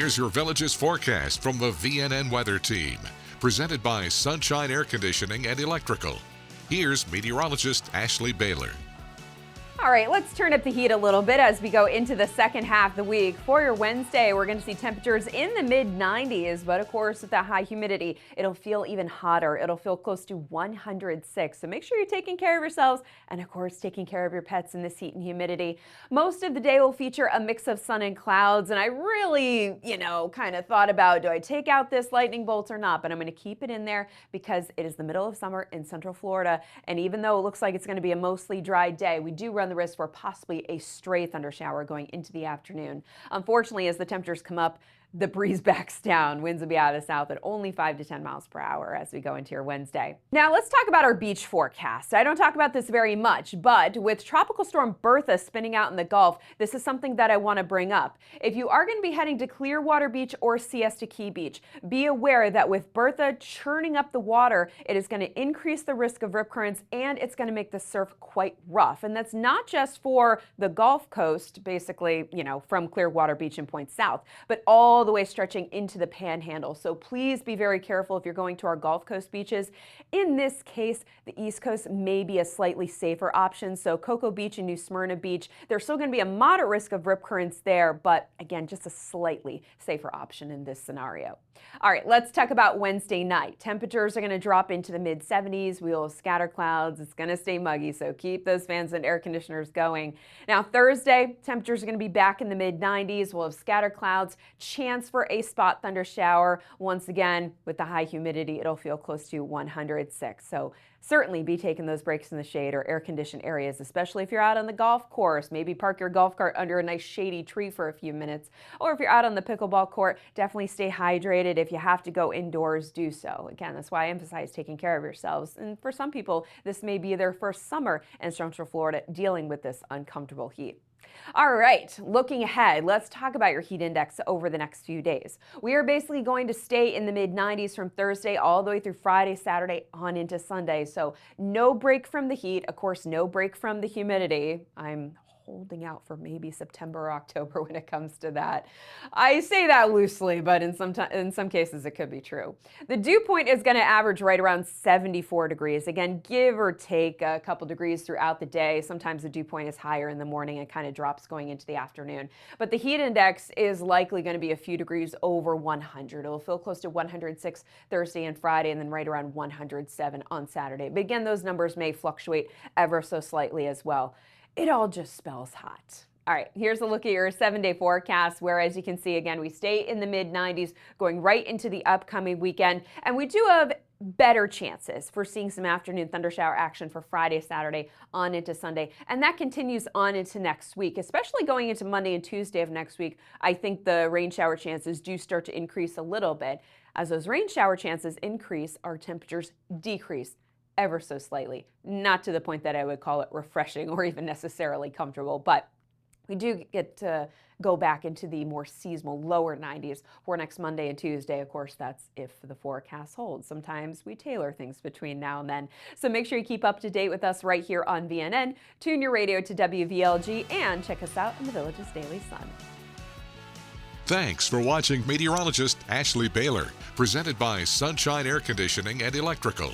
Here's your village's forecast from the VNN Weather Team, presented by Sunshine Air Conditioning and Electrical. Here's meteorologist Ashley Baylor. All right, let's turn up the heat a little bit as we go into the second half of the week. For your Wednesday, we're going to see temperatures in the mid-90s, but of course, with that high humidity, it'll feel even hotter. It'll feel close to 106. So make sure you're taking care of yourselves and, of course, taking care of your pets in this heat and humidity. Most of the day will feature a mix of sun and clouds, and I really, kind of thought about, do I take out this lightning bolt or not? But I'm going to keep it in there because it is the middle of summer in Central Florida, and even though it looks like it's going to be a mostly dry day, we do run the risk for possibly a stray thundershower going into the afternoon. Unfortunately, as the temperatures come up, the breeze backs down. Winds will be out of the south at only 5 to 10 miles per hour as we go into your Wednesday. Now let's talk about our beach forecast. I don't talk about this very much, but with Tropical Storm Bertha spinning out in the Gulf, this is something that I want to bring up. If you are going to be heading to Clearwater Beach or Siesta Key Beach, be aware that with Bertha churning up the water, it is going to increase the risk of rip currents and it's going to make the surf quite rough. And that's not just for the Gulf Coast, basically, from Clearwater Beach and Point South, but all the way stretching into the Panhandle. So please be very careful if you're going to our Gulf Coast beaches. In this case, the East Coast may be a slightly safer option. So Cocoa Beach and New Smyrna Beach, there's still going to be a moderate risk of rip currents there, but again, just a slightly safer option in this scenario. All right, let's talk about Wednesday night. Temperatures are going to drop into the mid-70s. We will have scatter clouds. It's going to stay muggy, so keep those fans and air conditioners going. Now, Thursday, temperatures are going to be back in the mid-90s. We'll have scatter clouds, chance for a spot thunder shower. Once again, with the high humidity, it'll feel close to 106. So certainly be taking those breaks in the shade or air-conditioned areas, especially if you're out on the golf course. Maybe park your golf cart under a nice shady tree for a few minutes. Or if you're out on the pickleball court, definitely stay hydrated. If you have to go indoors, do so. Again, that's why I emphasize taking care of yourselves. And for some people, this may be their first summer in Central Florida dealing with this uncomfortable heat. All right, looking ahead, let's talk about your heat index over the next few days. We are basically going to stay in the mid-90s from Thursday all the way through Friday, Saturday, on into Sunday. So no break from the heat, of course, no break from the humidity. I'm holding out for maybe September or October when it comes to that. I say that loosely, but in some cases it could be true. The dew point is going to average right around 74 degrees. Again, give or take a couple degrees throughout the day. Sometimes the dew point is higher in the morning and kind of drops going into the afternoon. But the heat index is likely going to be a few degrees over 100. It'll feel close to 106 Thursday and Friday, and then right around 107 on Saturday. But again, those numbers may fluctuate ever so slightly as well. It all just spells hot. All right, here's a look at your 7-day forecast, where, as you can see, again, we stay in the mid-90s going right into the upcoming weekend. And we do have better chances for seeing some afternoon thundershower action for Friday, Saturday, on into Sunday. And that continues on into next week, especially going into Monday and Tuesday of next week. I think the rain shower chances do start to increase a little bit. As those rain shower chances increase, our temperatures decrease ever so slightly. Not to the point that I would call it refreshing or even necessarily comfortable, but we do get to go back into the more seasonal lower 90s for next Monday and Tuesday. Of course, that's if the forecast holds. Sometimes we tailor things between now and then. So make sure you keep up to date with us right here on VNN. Tune your radio to WVLG and check us out in the Village's Daily Sun. Thanks for watching Meteorologist Ashley Baylor, presented by Sunshine Air Conditioning and Electrical.